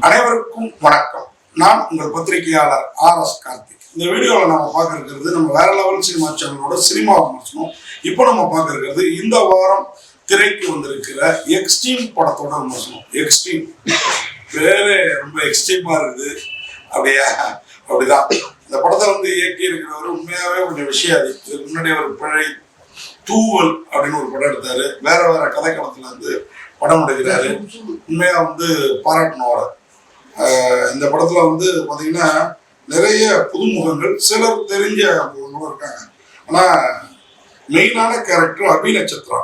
அனைவருக்கும் வணக்கம். நான் உங்கள் பத்திரிகையாளர் RS கார்த்திக். இந்த வீடியோவில் நம்ம பார்க்க இருக்கிறது நம்ம வேற லெவல் சினிமா சேனலோட சினிமா விமர்சனம். இப்போ நம்ம பார்க்க இருக்கிறது இந்த வாரம் திரைக்கு வந்திருக்கிற எக்ஸ்ட்ரீம் படத்தோட விமர்சனம். எக்ஸ்ட்ரீம் பேரே ரொம்ப எக்ஸ்ட்ரீமா இருக்குது. அப்படிதான் இந்த படத்தை இயக்கி இருக்கிறவர் உண்மையாவே கொஞ்சம் விஷயம். இதுக்கு முன்னாடி ஒரு பிழை தூவல் அப்படின்னு ஒரு படம் எடுத்தாரு. வேற கதைக்களத்துல படம் எடுக்கிறாரு. உண்மையா பாராட்டணும். இந்த படத்துல பாத்தீங்கன்னா நிறைய புதுமுகங்கள், சிலர் தெரிஞ்ச முகங்களும் இருக்காங்க. ஆனா மெயினான கேரக்டர் அபி நட்சத்திரா.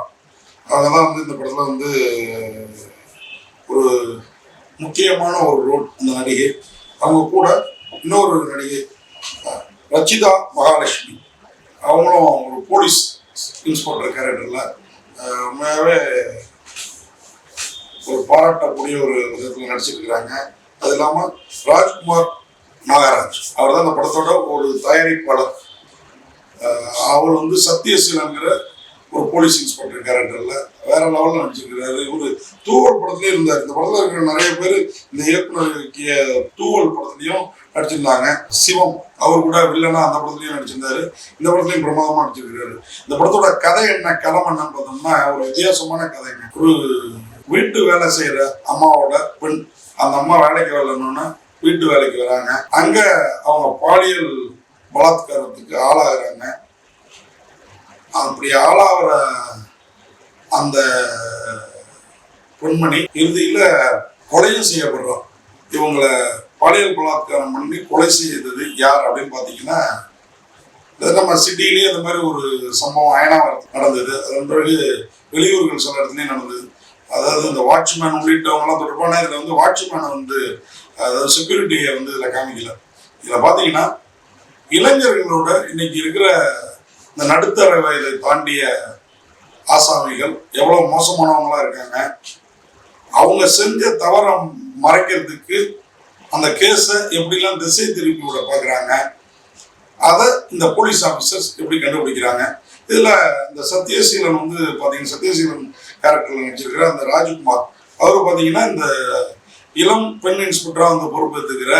அவங்கதான் இந்த படத்துல ஒரு முக்கியமான ஒரு ரோல். அந்த நடிகை, அவங்க கூட இன்னொரு நடிகை ரச்சிதா மகாலட்சுமி, அவங்களும் ஒரு போலீஸ் இன்ஸ்பெக்டர் கேரக்டர்ல உண்மையாவே ஒரு பாராட்டக்கூடிய ஒரு விதத்தில் நடிச்சிருக்கிறாங்க. அது இல்லாம ராஜ்குமார் நாகராஜ், அவர் தான் இந்த படத்தோட ஒரு தயாரிப்பாளர். அவர் சத்யசீலங்கிற ஒரு போலீஸ் இன்ஸ்பெக்டர் கேரக்டர்ல வேற லெவல்ல நடிச்சிருக்கிறாரு. இவரு தூவல் படத்துலயும் இருந்தார். இந்த படத்துல இருக்கிற நிறைய பேர் இந்த இயக்குனர் தூவல் படத்துலயும் நடிச்சிருந்தாங்க. சிவம் அவர் கூட வில்லனா அந்த படத்துலயும் நடிச்சிருந்தாரு. இந்த படத்துலயும் பிரமாதமா நடிச்சிருக்கிறாரு. இந்த படத்தோட கதை என்ன, களம் என்னன்னு பார்த்தோம்னா ஒரு வித்தியாசமான கதைங்க. ஒரு வீட்டு வேலை செய்யற அம்மாவோட பெண், அந்த அம்மா வேலைக்கு வரலன்னா வீட்டு வேலைக்கு வராங்க. அங்க அவங்க பாலியல் பலாத்காரத்துக்கு ஆளாகிறாங்க. அப்படி ஆளாகிற அந்த பெண்மணி இறுதியில கொலையும் செய்யப்படுறோம். இவங்களை பாலியல் பலாத்காரம் பண்ணி கொலை செய்தது யார் அப்படின்னு பாத்தீங்கன்னா, நம்ம சிட்டிலேயே அந்த மாதிரி ஒரு சம்பவம் அயனாவரத்தில் நடந்தது. அதன் பிறகு வெளியூர்கள் சில இடத்துலயும் நடந்தது. அதாவது இந்த வாட்ச்மேன் உள்ளிட்டவங்க எல்லாம் தொடர்பான இதுல வாட்ச்மேனை அதாவது செக்யூரிட்டியை இதுல காமிக்கல. இதுல பாத்தீங்கன்னா இளைஞர்களோட இன்னைக்கு இருக்கிற இந்த நடுத்தர வயதை தாண்டிய ஆசாமிகள் எவ்வளவு மோசமானவங்களா இருக்காங்க. அவங்க செஞ்ச தவற மறைக்கிறதுக்கு அந்த கேஸை எப்படிலாம் திசை திருப்பி விட பாக்குறாங்க. அதை இந்த போலீஸ் ஆபீசர்ஸ் எப்படி கண்டுபிடிக்கிறாங்க. இதுல இந்த சத்யசீலன் பாத்தீங்கன்னா, சத்யசீலன் கேரக்டர்ல நடிச்சிருக்கிற அந்த ராஜ்குமார், அவரு பாத்தீங்கன்னா இந்த இளம் பெண் இன்ஸ்பெக்டரா பொறுப்பேற்றுக்கிற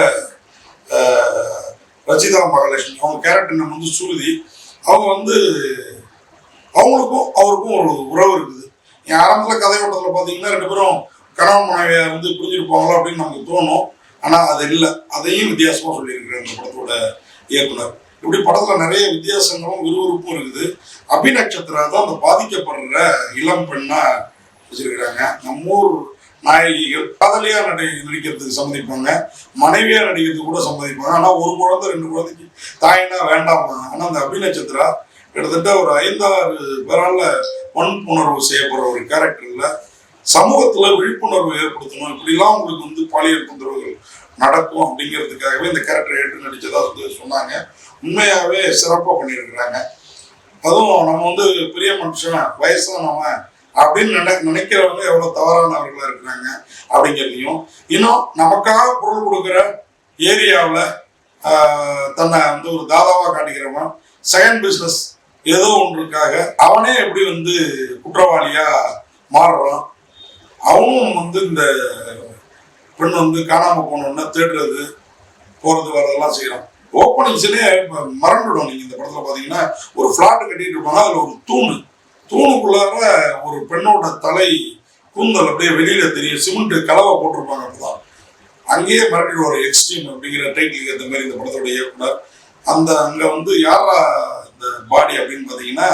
ரச்சிதா மகாலட்சுமி, அவங்க கேரக்டர் சுருதி. அவங்க அவங்களுக்கும் அவருக்கும் ஒரு உறவு இருக்குது. ஆரம்பத்துல கதை ஓட்டத்துல பாத்தீங்கன்னா ரெண்டு பேரும் கணவன் மனைவியா புரிஞ்சிருப்பாங்களோ அப்படின்னு நமக்கு தோணும். ஆனா அது இல்லை. அதையும் வித்தியாசமா சொல்லியிருக்கிறேன் இந்த படத்தோட இயக்குனர். இப்படி படத்துல நிறைய வித்தியாசங்களும் விறுவிறுப்பும் இருக்குது. அபி நட்சத்திரா தான் அந்த பாதிக்கப்படுற இளம் பெண்ணா வச்சிருக்கிறாங்க. நம்ம ஊர் நாயகிகள் காதலியா நடிக்கிறதுக்கு சம்மதிப்பாங்க, மனைவியா நடிக்கிறதுக்கு கூட சம்மதிப்பாங்க. ஆனா ஒரு குழந்தை ரெண்டு குழந்தைக்கு தாயினா வேண்டாமா. ஆனா அந்த அபி நட்சத்திரா கிட்டத்தட்ட ஒரு 5-6 பேரால வன்புணர்வு செய்யப்படுற ஒரு கேரக்டர்ல சமூகத்துல விழிப்புணர்வு ஏற்படுத்தணும். இப்படிலாம் உங்களுக்கு பாலியல் தொந்தரவுகள் நடக்கும் அப்படிங்கிறதுக்காகவே இந்த கேரக்டர் ஏற்று நடிச்சதா சொன்னாங்க. உண்மையாவே சிறப்பா பண்ணியிருக்கிறாங்க. அதுவும் நம்ம பெரிய மனுஷன், வயசானவன் அப்படின்னு நினைக்கிறவங்க எவ்வளவு தவறானவர்களா இருக்கிறாங்க அப்படிங்கிறதையும், இன்னும் நமக்காக பொருள் கொடுக்குற ஏரியாவில் தன்னை ஒரு தாதாவா காட்டிக்கிறவன், செகண்ட் பிசினஸ் ஏதோ ஒன்றுக்காக அவனே எப்படி குற்றவாளியா மாறுறான். அவனும் இந்த பெண் காணாம போனோம்னா தேடுறது போறது வரதெல்லாம் செய்யறான். ஓப்பனிங்ஸ்லயே மறந்துடும். நீங்க இந்த படத்துல பாத்தீங்கன்னா ஒரு பிளாட் கட்டிட்டு இருப்பாங்க. அதுல ஒரு தூணுக்குள்ளார ஒரு பெண்ணோட தலை கூந்தல் அப்படியே வெளியில தெரியும். சிமெண்ட் கலவை போட்டிருப்பாங்க. அப்பதான் அங்கேயே மிரட்டிட்டு ஒரு எக்ஸ்ட்ரீம் அப்படிங்கிற டைட்டிலுக்கு ஏற்ற மாதிரி இந்த படத்தோட இயக்குனர் அங்க யாரா இந்த பாடி அப்படின்னு பாத்தீங்கன்னா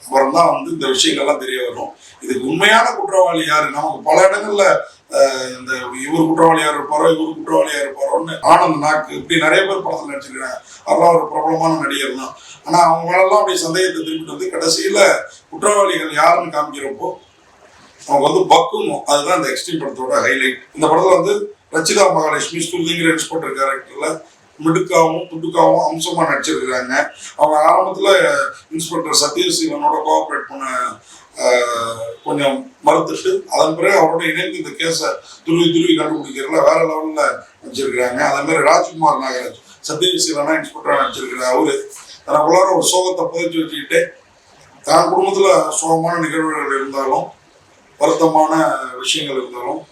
அப்புறம் தான் இந்த விஷயங்கள்லாம் தெரிய வரும். இதுக்கு உண்மையான குற்றவாளி யாரு, நமக்கு பல இடங்கள்ல இந்த இவர் குற்றவாளியா இருப்பாரோ இவர் குற்றவாளியா இருப்பாரோன்னு ஆனந்த் நாக்கு இப்படி நிறைய பேர் படத்துல நடிச்சிருக்காங்க. அதெல்லாம் ஒரு பிரபலமான நடிகர் தான். ஆனா அவங்க மேலெல்லாம் அப்படி சந்தேகத்தை திருப்பிட்டு கடைசியில குற்றவாளிகள் யாருன்னு காமிக்கிறப்போ அவங்க பக்குமோ. அதுதான் இந்த எக்ஸ்ட்ரீம் படத்தோட ஹைலைட். இந்த படத்துல ரச்சிதா மகாலட்சுமி ஸ்துதிங்கிற இன்ஸ்பெக்டர் கேரக்டர்ல மிடுக்காவும் துடுக்காவும் அம்சமா நடிச்சிருக்கிறாங்க. அவங்க ஆரம்பத்துல இன்ஸ்பெக்டர் சத்யசீலனோட கோஆபரேட் பண்ண கொஞ்சம் மறுத்துட்டு அதன் பிறகு அவரோட இணைந்து இந்த கேஸை துருவி கண்டுபிடிக்கிறதுல வேற லெவல்ல நடிச்சிருக்கிறாங்க. அதே மாதிரி ராஜ்குமார் நாகராஜ் சத்யசீலனா இன்ஸ்பெக்டரா நடிச்சிருக்கிறார். அவரு தனக்குள்ளார ஒரு சோகத்தை புதைச்சி வச்சுக்கிட்டு தான் குடும்பத்துல சோகமான நிகழ்வுகள் இருந்தாலும் வருத்தமான விஷயங்கள் இருந்தாலும்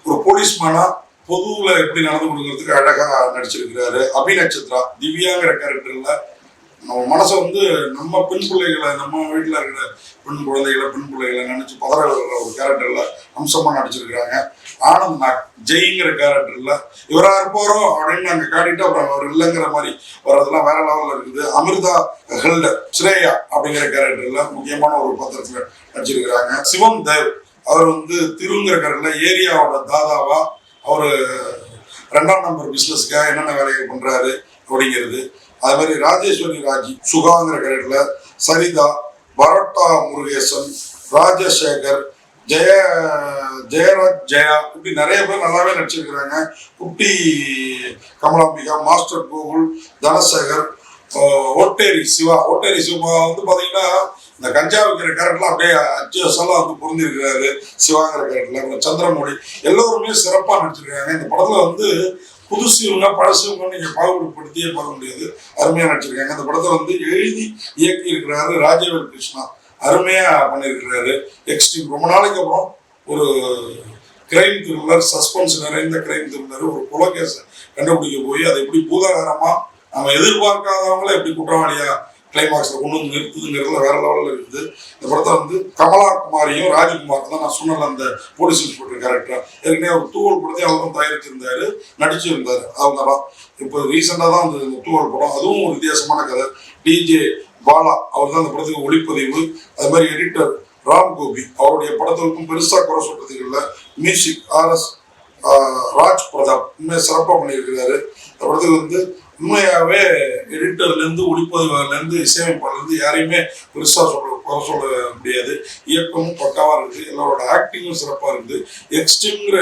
ஒரு போலீஸ்மேனா பொதுவுல எப்படி நடந்து கொடுக்கறதுக்கு அழகா நடிச்சிருக்கிறாரு. அபிநட்சத்ரா திவ்யாங்கிற கேரக்டர்ல நம்ம மனசை வந்து நம்ம பெண் பிள்ளைகளை, நம்ம வீட்டில் இருக்கிற பெண் குழந்தைகளை, பெண் பிள்ளைகளை நினைச்சு பதற விடுற ஒரு கேரக்டர்ல அம்சமா நடிச்சிருக்கிறாங்க. ஆனந்த் நாக் ஜெய்ங்கிற கேரக்டர்ல இவரா இருப்பாரோ அப்படின்னு நாங்க காட்டிட்டு அப்புறம் அவர் இல்லைங்கிற மாதிரி வர்றதெல்லாம் வேற லெவல்ல இருக்குது. அமிர்தா ஹெல்டர் ஸ்ரேயா அப்படிங்கிற கேரக்டர்ல முக்கியமான ஒரு பாத்திரத்துல நடிச்சிருக்கிறாங்க. சிவம் தேவ் அவர் வந்து திருங்கிற கேரக்டர்ல ஏரியாவோட தாதாவா அவரு 2ஆம் நம்பர் பிசினஸ்க்காக என்னென்ன வேலைகள் பண்றாரு அப்படிங்கிறது. அது மாதிரி ராஜேஸ்வரி ராஜி சுகாங்கிற கேரக்டர்ல, சரிதா, பரோட்டா முருகேசன், ராஜசேகர், ஜெயராஜ் ஜெயா இப்படி நிறைய பேர் நல்லாவே நடிச்சிருக்கிறாங்க. குட்டி கமலாம்பிகா, மாஸ்டர் கோகுல், தனசேகர், ஒட்டேரி சிவா வந்து பாத்தீங்கன்னா இந்த கஞ்சா வைக்கிற கேரக்டர்லாம் அப்படியே அச்செல்லாம் வந்து பொருந்திருக்கிறாரு. சிவாங்கிற கேரக்டர்ல சந்திரமௌழி எல்லோருமே சிறப்பா நடிச்சிருக்காங்க. இந்த படத்துல வந்து புதுசு இவங்க பழசு இவங்க நீங்க பாகுபடுத்தியே பார்க்க முடியாது. அருமையா நடிச்சிருக்காங்க. இந்த படத்தை வந்து எழுதி இயக்கி இருக்கிறாரு ராஜவேல் கிருஷ்ணா. அருமையா பண்ணியிருக்கிறாரு. எக்ஸ்ட்ரீம் ரொம்ப நாளைக்கு அப்புறம் ஒரு கிரைம் த்ரில்லர், சஸ்பென்ஸ் நிறைந்த கிரைம் த்ரில்லர், ஒரு கொலைகேஸை கண்டுபிடிக்க போய் அதை எப்படி பூதாகரமா நம்ம எதிர்பார்க்காதவங்கள எப்படி குற்றவாளியா கிளைமாக்ஸ்ல கொண்டு வந்து நிறுத்துதுங்கிறதுல வேற லெவலில் இருக்குது. இந்த படத்தை வந்து கமலா குமாரியும் ராஜ்குமார் தான் நான் சொன்ன அந்த போலீஸ் இன்ஸ்பெக்டர் கேரக்டர் ஏற்கனவே ஒரு தூவல் படத்தை அவரும் தயாரிச்சிருந்தாரு, நடிச்சிருந்தாரு. அவங்க தான் இப்போ ரீசெண்டாக தான் அந்த தூவல் படம், அதுவும் ஒரு வித்தியாசமான கதை. டிஜே பாலா அவர் தான் அந்த படத்துக்கு ஒளிப்பதிவு. அது மாதிரி எடிட்டர் ராம் கோபி அவருடைய படத்திற்கும் பெருசாக குறை சொல்றதுக்கு இல்லை. மியூசிக் RS ராஜ் பிரதாப் உண்மையாக சிறப்பாக பண்ணியிருக்கிறாரு. இந்த படத்துக்கு வந்து உண்மையாகவே எடிட்டர்லேருந்து ஒளிப்பதிவாளர்லேருந்து இசையமைப்பாளர்லேருந்து யாரையுமே பெருசாக சொல்ல முடியாது. இயக்கமும் பக்காவாக இருக்குது. எல்லாரோட ஆக்டிங்கும் சிறப்பாக இருக்குது. எக்ஸ்ட்ரீம்ங்கிற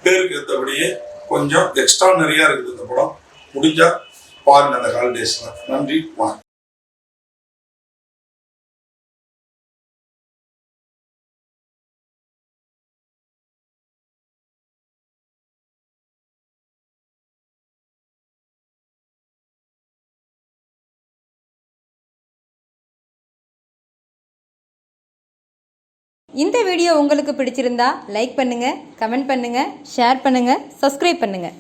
பேருக்கு ஏற்றபடியே கொஞ்சம் எக்ஸ்ட்ரா நிறையா இருக்குது. இந்த படம் முடிஞ்சா பாருங்க அந்த ஹாலிடேஸ்ல. நன்றி, வணக்கம். இந்த வீடியோ உங்களுக்கு பிடிச்சிருந்தா லைக் பண்ணுங்கள், கமெண்ட் பண்ணுங்கள், ஷேர் பண்ணுங்கள், சப்ஸ்கிரைப் பண்ணுங்கள்.